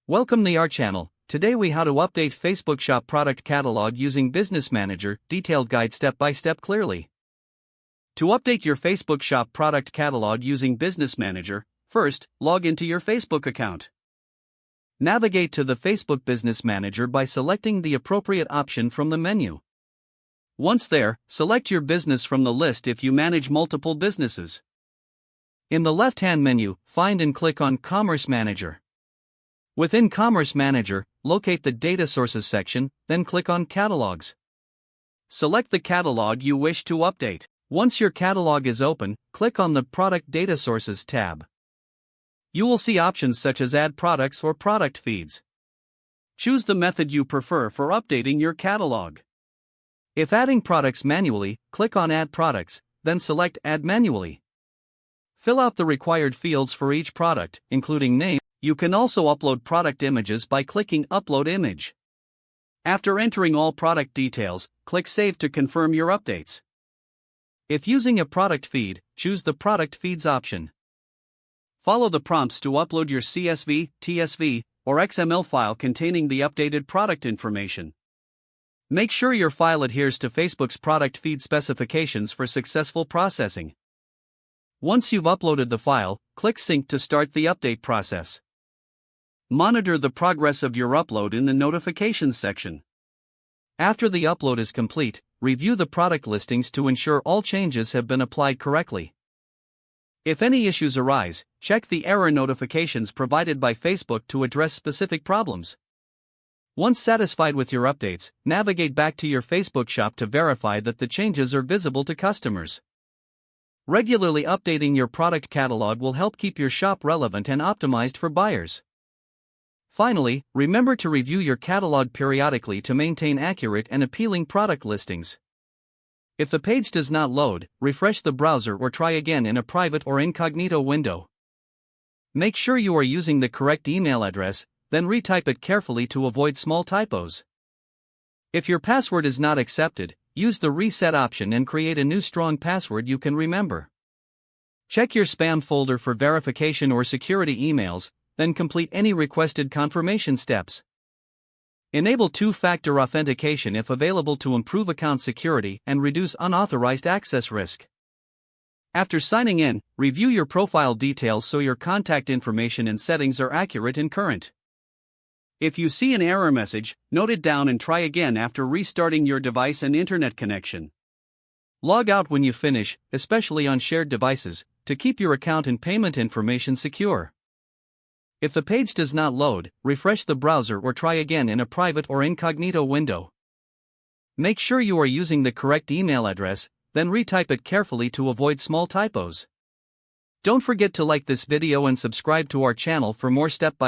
Welcome to our channel. Today we how to update Facebook Shop product catalog using Business Manager, detailed guide step by step clearly. To update your Facebook Shop product catalog using Business Manager, first, log into your Facebook account. Navigate to the Facebook Business Manager by selecting the appropriate option from the menu. Once there, select your business from the list if you manage multiple businesses. In the left-hand menu, find and click on Commerce Manager. Within Commerce Manager, locate the Data Sources section, then click on Catalogs. Select the catalog you wish to update. Once your catalog is open, click on the Product Data Sources tab. You will see options such as Add Products or Product Feeds. Choose the method you prefer for updating your catalog. If adding products manually, click on Add Products, then select Add Manually. Fill out the required fields for each product, including name. You can also upload product images by clicking Upload Image. After entering all product details, click Save to confirm your updates. If using a product feed, choose the Product Feeds option. Follow the prompts to upload your CSV, TSV, or XML file containing the updated product information. Make sure your file adheres to Facebook's product feed specifications for successful processing. Once you've uploaded the file, click Sync to start the update process. Monitor the progress of your upload in the Notifications section. After the upload is complete, review the product listings to ensure all changes have been applied correctly. If any issues arise, check the error notifications provided by Facebook to address specific problems. Once satisfied with your updates, navigate back to your Facebook shop to verify that the changes are visible to customers. Regularly updating your product catalog will help keep your shop relevant and optimized for buyers. Finally, remember to review your catalog periodically to maintain accurate and appealing product listings. If the page does not load, refresh the browser or try again in a private or incognito window. Make sure you are using the correct email address, then retype it carefully to avoid small typos. If your password is not accepted, use the reset option and create a new strong password you can remember. Check your spam folder for verification or security emails, then complete any requested confirmation steps. Enable two-factor authentication if available to improve account security and reduce unauthorized access risk. After signing in, review your profile details so your contact information and settings are accurate and current. If you see an error message, note it down and try again after restarting your device and internet connection. Log out when you finish, especially on shared devices, to keep your account and payment information secure. If the page does not load, refresh the browser or try again in a private or incognito window. Make sure you are using the correct email address, then retype it carefully to avoid small typos. Don't forget to like this video and subscribe to our channel for more step-by-step